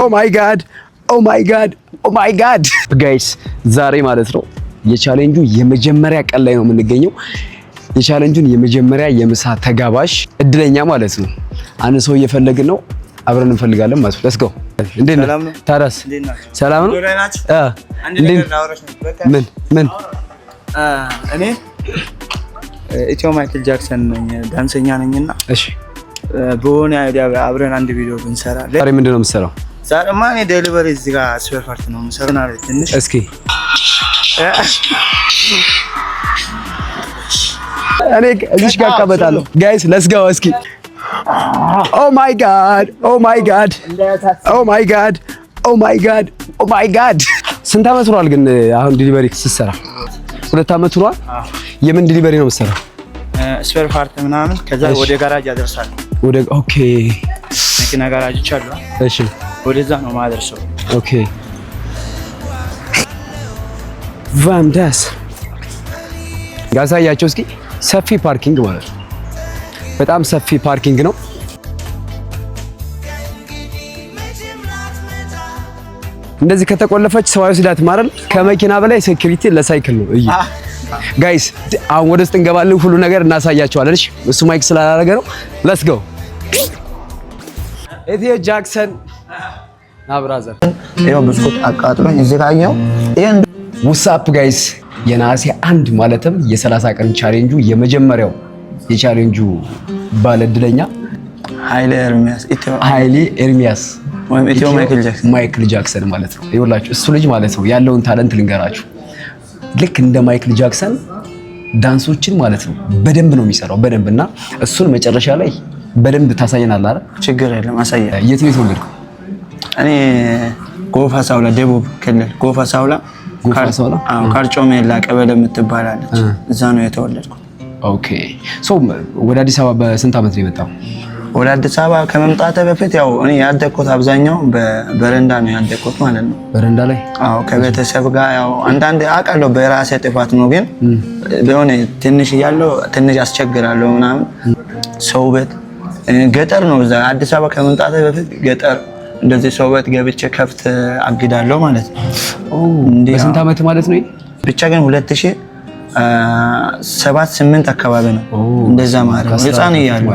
ኦ ማይ ጋድ ኦ ማይ ጋድ ኦ ማይ ጋድ ጋይስ ዛሬ ማለት ነው የቻሌንጁ የመጀመሪያ ቀን ላይ ነው የምንገኘው። የቻሌንጁን የመጀመሪያ የምሳ ተጋባዥ እድለኛ ማለት ነው አንድ ሰው እየፈለግን ነው። አብረን እንፈልጋለን ማለት ነው። ሌትስ ጎ። እንዴት ነው ታዲያስ? ሰላም ነው? ምን እኔ ኢትዮ ማይክል ጃክሰን ነኝ፣ ዳንሰኛ ነኝና እሺ በሆነ አይዲያ አብረን አንድ ቪዲዮ ብንሰራ። ዛሬ ምንድን ነው የምትሰራው? ዛሬማ እኔ ዴሊቨሪ እዚህ ጋር ስፔር ፓርት ነው የምሰራው። እና ትንሽ እስኪ እኔ እዚህ ጋር አቀበጣለሁ። ጋይስ ሌትስ ጎ። እስኪ ኦ ማይ ጋድ ኦ ማይ ጋድ ኦ ማይ ጋድ ኦ ማይ ጋድ ኦ ማይ ጋድ። ስንት ዓመት ሆኗል ግን አሁን ዲሊቨሪ ስትሰራ? 2 ዓመት ሆኗል። የምን ዲሊቨሪ ነው የምትሰራው? ስፔር ፓርት ምናምን ከዛ ወደ ጋራጅ አደርሳለሁ። ወደ ኦኬ መኪና ጋራጆች አሉ። እሺ ወደዛ ነው ማደርሰው። ኦኬ ቫንዳስ ጋሳያቸው እስኪ ሰፊ ፓርኪንግ ማለት ነው። በጣም ሰፊ ፓርኪንግ ነው። እንደዚህ ከተቆለፈች ሰው አይወስዳትም አይደል? ከመኪና በላይ ሴኩሪቲ ለሳይክል ነው። እይ ጋይስ አሁን ወደ ውስጥ እንገባለን፣ ሁሉ ነገር እናሳያቸዋለን። እሺ እሱ ማይክ ስላላረገ ነው። ሌትስ ጎ። ኢትዮ ጃክሰን አብራዘር ይሄው ብስኩት አቃጥሎኝ እዚህ ጋር ውሳፕ ጋይስ የነሐሴ 1 ማለትም የ30 ቀን ቻሌንጁ የመጀመሪያው የቻሌንጁ ባለ እድለኛ ኃይሌ ኤርሚያስ ወይም ኢትዮ ማይክል ጃክሰን ማለት ነው። ይኸውላችሁ እሱ ልጅ ማለት ነው ያለውን ታለንት ልንገራችሁ። ልክ እንደ ማይክል ጃክሰን ዳንሶችን ማለት ነው በደንብ ነው የሚሰራው፣ በደንብ እና እሱን መጨረሻ ላይ በደንብ ታሳየናል አይደል? ችግር የለም አሳያ። የት ቤት ወለድኩ? እኔ ጎፋ ሳውላ፣ ደቡብ ክልል ጎፋ ሳውላ ካርጮሜላ ቀበሌ የምትባላለች እዛ ነው የተወለድኩ። ኦኬ ሶ ወደ አዲስ አበባ በስንት ዓመት ነው የመጣው? ወደ አዲስ አበባ ከመምጣቴ በፊት ያው እኔ ያደግኩት አብዛኛው በበረንዳ ነው ያደግኩት ማለት ነው። በረንዳ ላይ? አዎ ከቤተሰብ ጋር ያው አንዳንድ አውቃለሁ በራሴ ጥፋት ነው፣ ግን በሆነ ትንሽ እያለሁ ትንሽ አስቸግራለሁ ምናምን። ሰው ቤት ገጠር ነው እዛ አዲስ አበባ ከመምጣቴ በፊት ገጠር እንደዚህ ሰው ቤት ገብቼ ከፍት አግዳለሁ ማለት ነው። በስንት ዓመት ማለት ነው? ብቻ ግን 2007-8 አካባቢ ነው እንደዛ ማለት ነው። ህፃን እያለሁ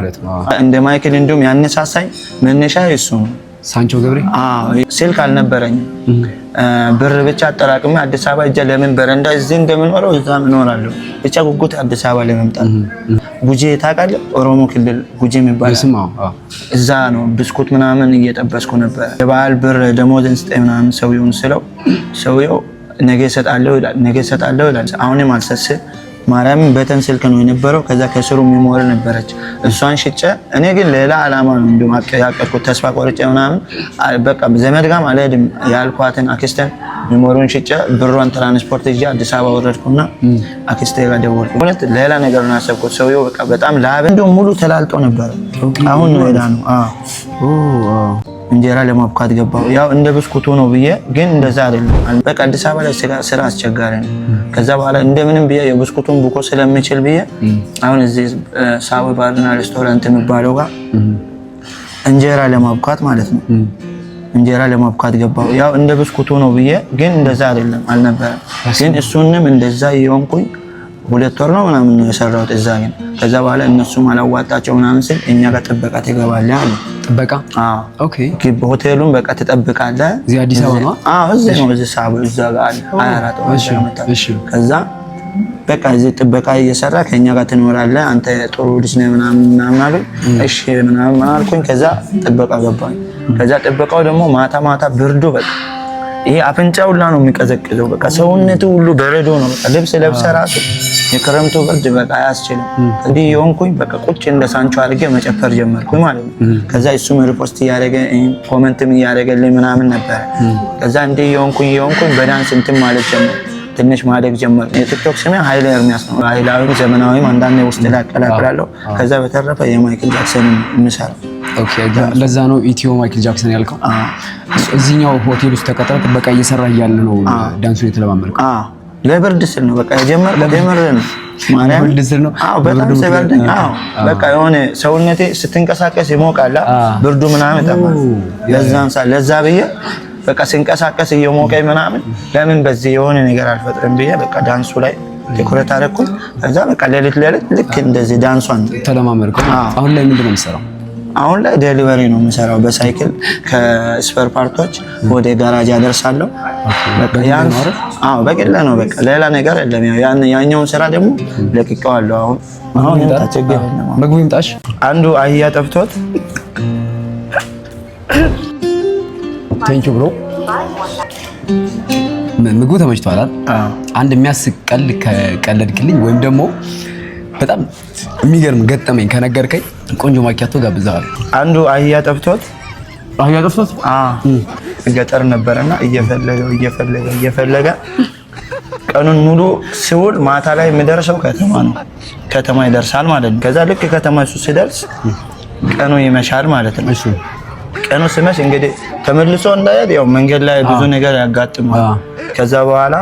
እንደ ማይክል እንዲሁም ያነሳሳኝ መነሻ እሱ ነው። ሳንቾ ገብሬ? አዎ ስልክ አልነበረኝም። ብር ብቻ አጠራቅሜ አዲስ አበባ እጄ ለምን በረንዳ እዚህ እንደምኖረው እዛ እኖራለሁ ብቻ ጉጉት አዲስ አበባ ለመምጣት። ጉጂ ታውቃለህ? ኦሮሞ ክልል ጉጂ የሚባል እዛ ነው ብስኩት ምናምን እየጠበስኩ ነበር። የበዓል ብር ደሞዝን ስጠኝ ምናምን ሰውየውን ስለው ሰውየው ነገ እሰጣለሁ ይላል። አሁንም አልሰስም ማርያምን በተን ስልክ ነው የነበረው። ከዛ ከስሩ ሚሞሪ ነበረች እሷን ሽጬ እኔ ግን ሌላ አላማ ነው እንደውም ያቀድኩት ተስፋ ቆርጬ ምናምን በቃ ዘመድ ጋር አልሄድም ያልኳትን አክስቴን ሚሞሪውን ሽጬ ብሯን ትራንስፖርት ይዤ አዲስ አበባ ወረድኩና አክስቴ ጋር ደወልኩ። እውነት ሌላ ነገር ነው ያሰብኩት። ሰውየው በቃ በጣም ላብ እንደውም ሙሉ ተላልጦ ነበር። አሁን ነው ሄዳ ነው እንጀራ ለማብካት ገባው። ያው እንደ ብስኩቱ ነው ብዬ ግን እንደዛ አይደለም። በቃ አዲስ አበባ ላይ ስራ አስቸጋሪ ነው። ከዛ በኋላ እንደምንም ብዬ የብስኩቱን ቡኮ ስለምችል ብዬ አሁን እዚህ ሳዊ ባርና ሬስቶራንት የሚባለው ጋር እንጀራ ለማብካት ማለት ነው እንጀራ ለማብካት ገባው። ያው እንደ ብስኩቱ ነው ብዬ ግን እንደዛ አይደለም አልነበረም። ግን እሱንም እንደዛ ይሆንኩኝ 2 ወር ነው ምናምን ነው የሰራሁት እዛ። ግን ከዛ በኋላ እነሱም አላዋጣቸው ምናምን ስል እኛ ጋር ጥበቃ ትገባለህ አለ። ጥበቃ? አዎ ኦኬ። በሆቴሉም በቃ ትጠብቃለህ። እዚህ አዲስ አበባ ነው? አዎ እዚህ ነው፣ እዚህ ሳቡ እዛ ጋር አለ 24 ወር መጣ። ከዛ በቃ እዚህ ጥበቃ እየሰራ ከኛ ጋር ትኖራለህ አንተ ጥሩ ልጅ ነህ ምናምን አሉ። እሺ ምናምን አልኩኝ። ከዛ ጥበቃ ገባኝ። ከዛ ጥበቃው ደግሞ ማታ ብርዱ በቃ ይሄ አፍንጫው ሁላ ነው የሚቀዘቅዘው። በቃ ሰውነቱ ሁሉ በረዶ ነው። በቃ ልብስ ለብሰህ ራሱ የክረምቱ ብርድ በቃ አያስችልም። እንዲህ የሆንኩኝ በቃ ቁጭ እንደ ሳንቾ አድርጌ መጨፈር ጀመርኩኝ ማለት ነው። ከዛ እሱም ሪፖስት እያደረገ ኮመንትም እያደረገልኝ ምናምን ነበር። ከዛ እንዲህ የሆንኩኝ በዳንስ እንትን ማለት ጀመርኩ። ትንሽ ማደግ ጀመርኩ። የቲክቶክ ስሜ ኃይሌ ኤርሚያስ ነው። ኃይላዊ ዘመናዊም አንዳንዴ ውስጥ ላይ አቀላቅላለሁ። ከዛ በተረፈ የማይክል ጃክሰን የምሰራው። ኦኬ ለዛ ነው ኢትዮ ማይክል ጃክሰን ያልከው? እዚህኛው ሆቴል ውስጥ ተቀጥረህ ጥበቃ እየሰራህ እያለ ነው ዳንሱን የተለማመድከው? ለብርድ ስል ነው በቃ የጀመረን ማርያም ብርድ ስል ነው። አዎ በጣም ሲበርደኝ በቃ የሆነ ሰውነቴ ስትንቀሳቀስ ይሞቃል ብርዱ ምናምን ይጠፋል። ለዛ ብዬ በቃ ስንቀሳቀስ እየሞቀኝ ምናምን ለምን በዚህ የሆነ ነገር አልፈጥርም ብዬ በቃ ዳንሱ ላይ ትኩረት አደረኩኝ። ከዛ በቃ ሌሊት ልክ እንደዚህ ዳንሷን ተለማመድኩ። አሁን ላይ ምንድን ነው የምትሰራው? አሁን ላይ ዴሊቨሪ ነው የምሰራው። በሳይክል ከስፐር ፓርቶች ወደ ጋራጅ አደርሳለሁ። በቃ ያን በቅለ ነው በቃ ሌላ ነገር የለም። ያኛውን ስራ ደግሞ ለቅቄዋለሁ። አሁን ተቸገረ ነው ምግቡ ይምጣሽ። አንዱ አህያ ጠፍቶት ቴንኪው ብሮ ምግቡ ተመችቷል አይደል? አንድ የሚያስቅ ቀልድ ከቀለድክልኝ ወይም ደግሞ በጣም የሚገርም ገጠመኝ ከነገርከኝ ቆንጆ ማኪያቶ ጋብዛለሁ። አንዱ አህያ ጠፍቶት ገጠር ነበርና እየፈለገ ቀኑን ሙሉ ሲውል ማታ ላይ የሚደርሰው ከተማ ይደርሳል ማለት ነው። ከዛ ልክ ከተማ እሱ ሲደርስ ቀኑ ይመሻል ማለት ነው። ቀኑ ሲመሽ እንግዲህ ተመልሶ እንዳይሄድ ያው መንገድ ላይ ብዙ ነገር ያጋጥማል። ከዛ በኋላ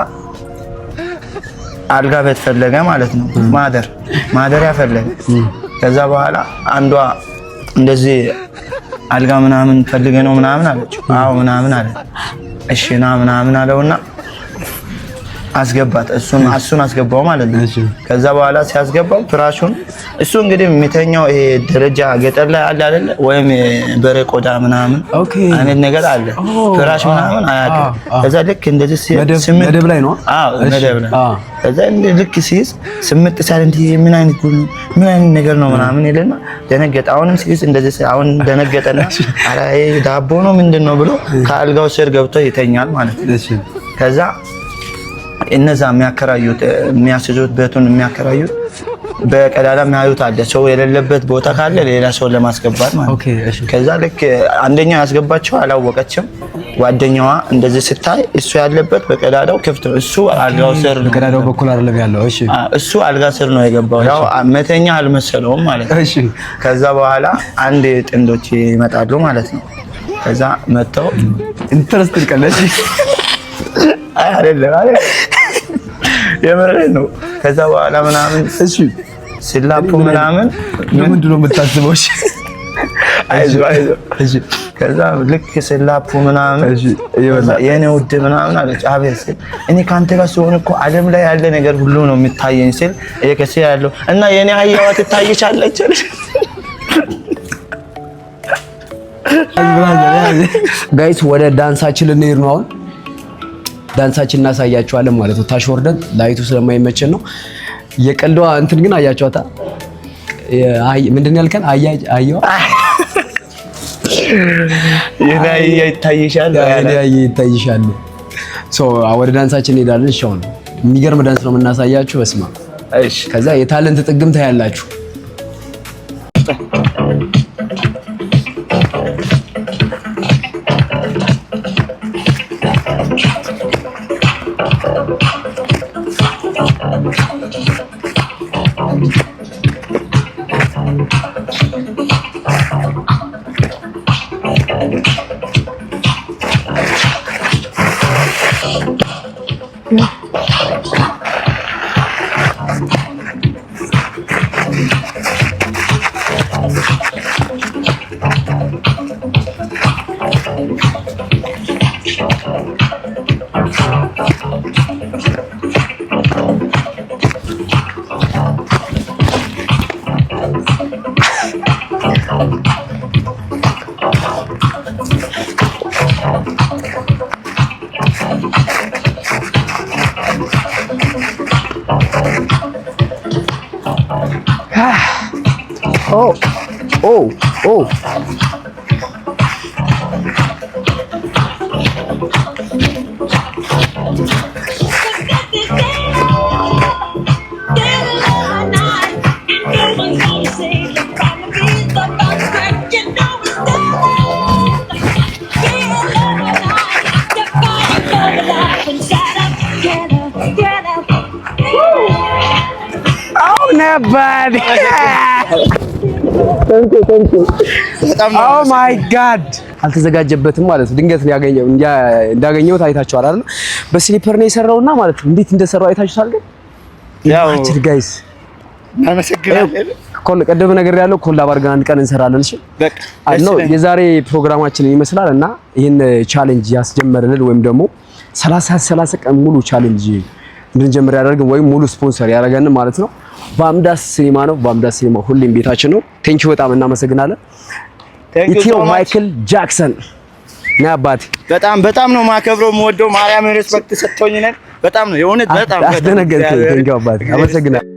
አልጋ ቤት ፈለገ ማለት ነው። ማደሪያ ፈለገ። ከዛ በኋላ አንዷ እንደዚህ አልጋ ምናምን ፈልገ ነው ምናምን አለች። አዎ ምናምን አለ። እሺ ና ምናምን አለውና አስገባት። እሱን አስገባው ማለት ነው። ከዛ በኋላ ሲያስገባው ፍራሹን እሱ እንግዲህ የሚተኛው ይሄ ደረጃ ገጠር ላይ አለ አይደል? ወይም በሬ ቆዳ ምናምን አይነት ነገር አለ። ፍራሽ ምናምን አያውቅም። ከዛ ልክ እንደዚህ መደብ ላይ ነው። መደብ ላይ ከዛ ልክ ሲይዝ ስምጥ ሳይለንት ምን አይነት ነገር ነው ምናምን ይልና ደነገጠ። አሁንም ሲይዝ እንደዚህ አሁን ደነገጠና አረ ዳቦ ነው ምንድነው ብሎ ከአልጋው ስር ገብቶ ይተኛል ማለት ነው። ከዛ እነዛ የሚያስይዙት ቤቱን የሚያከራዩት በቀዳዳ የሚያዩት አለ። ሰው የሌለበት ቦታ ካለ ሌላ ሰው ለማስገባት ማለት ነው። ከዛ ልክ አንደኛው ያስገባቸው አላወቀችም። ጓደኛዋ እንደዚህ ስታይ እሱ ያለበት በቀዳዳው ክፍት ነው። እሱ አልጋው ስር ነው። በቀዳዳው በኩል አይደለም ያለው። እሺ እሱ አልጋ ስር ነው የገባው። ያው መተኛ አልመሰለውም ማለት ነው። እሺ ከዛ በኋላ አንድ ጥንዶች ይመጣሉ ማለት ነው። ከዛ መጥተው ኢንተረስት ቀለች አይደለም የምሬን ነው። ከዛ በኋላ ምናምን እሺ ሲላፑ ምናምን ምንድን ነው የምታስበው? እሺ አይዞህ እሺ ከዛ ልክ ሲላፑ ምናምን እሺ የኔ ውድ ምናምን አለች። አቤት እኔ ካንተ ጋር ስሆን እኮ ዓለም ላይ ያለ ነገር ሁሉ ነው የሚታየኝ ሲል እየከሰ ያለው እና የኔ አህያዋ ትታይቻለች። ጋይስ ወደ ዳንሳችን ልንሄድ ነው አሁን። ዳንሳችን እናሳያችኋለን ማለት ነው። ታች ወርደን ላይቱ ስለማይመቸን ነው። የቀልዷ እንትን ግን አያችኋታ። ምንድን ያልከን? አያው የናያ ይታይሻል። ወደ ዳንሳችን እንሄዳለን። እሺ አሁን የሚገርም ዳንስ ነው የምናሳያችሁ። በስማ እሺ ከዛ የታለንት ጥግም ታያላችሁ። Oh. Bad. Thank you. Oh my God. አልተዘጋጀበትም ማለት ነው። ድንገት ያገኘው እንዳገኘው ታይታችኋል አይደል? በስሊፐር ነው የሰራውና ማለት ነው። እንዴት እንደሰራው አይታችኋል ግን ያው ጋይስ አመሰግናለሁ። ቀደም ነገር ያለው ኮላብ አድርገን አንድ ቀን እንሰራለን። እሺ በቃ ነው የዛሬ ፕሮግራማችን ይመስላል እና ይሄን ቻሌንጅ ያስጀመረልን ወይም ደግሞ 30 ቀን ሙሉ ቻሌንጅ እንድንጀምር ያደርግን ወይም ሙሉ ስፖንሰር ያደረገን ማለት ነው በአምዳስ ሲኒማ ነው። በአምዳስ ሲኒማ ሁሌም ቤታችን ነው። ቴንኪው በጣም እናመሰግናለን። ኢትዮ ማይክል ጃክሰን ና አባቴ በጣም ነው ማከብረው የምወደው ማርያም ሪስፔክት ሰጥቶኝ ነን። በጣም ነው የሆነ በጣም አስደነገጥከኝ። ቴንኪው አባቴ አመሰግናለሁ።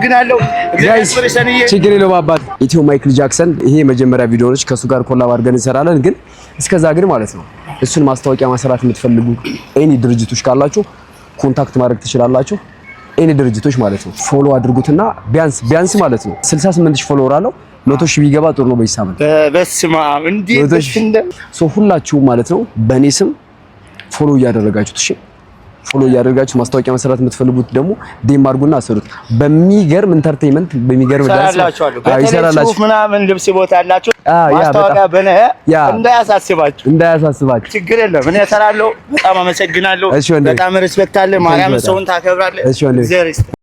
አመሰግናለሁ። ችግር የለውም አባት። ኢትዮ ማይክል ጃክሰን ይሄ የመጀመሪያ ቪዲዮ ነች። ከሱ ጋር ኮላብ አድርገን እንሰራለን። ግን እስከዛ ግን ማለት ነው እሱን ማስታወቂያ ማሰራት የምትፈልጉ ኤኒ ድርጅቶች ካላችሁ ኮንታክት ማድረግ ትችላላችሁ። ኤኒ ድርጅቶች ማለት ነው ፎሎ አድርጉትና ቢያንስ ማለት ነው 68000 ፎሎወር አለው 100,000 ቢገባ ጥሩ ነው። በይሳምንት በስማ እንዴ ሁላችሁ ማለት ነው በኔ ስም ፎሎ እያደረጋችሁት እሺ ፎሎ እያደረጋችሁ ማስታወቂያ መሰራት የምትፈልጉት ደግሞ ዴም አድርጉና አሰሩት። በሚገርም ኢንተርቴይንመንት በሚገርም ዳንስ ይሰራላችሁ ምናምን ልብስ ቦታ አላችሁ ማስታወቂያ በነህ እንዳያሳስባችሁ ችግር የለም እኔ እሰራለሁ። በጣም አመሰግናለሁ። በጣም ሪስፔክት አለ። ማርያም ሰውን ታከብራለህ።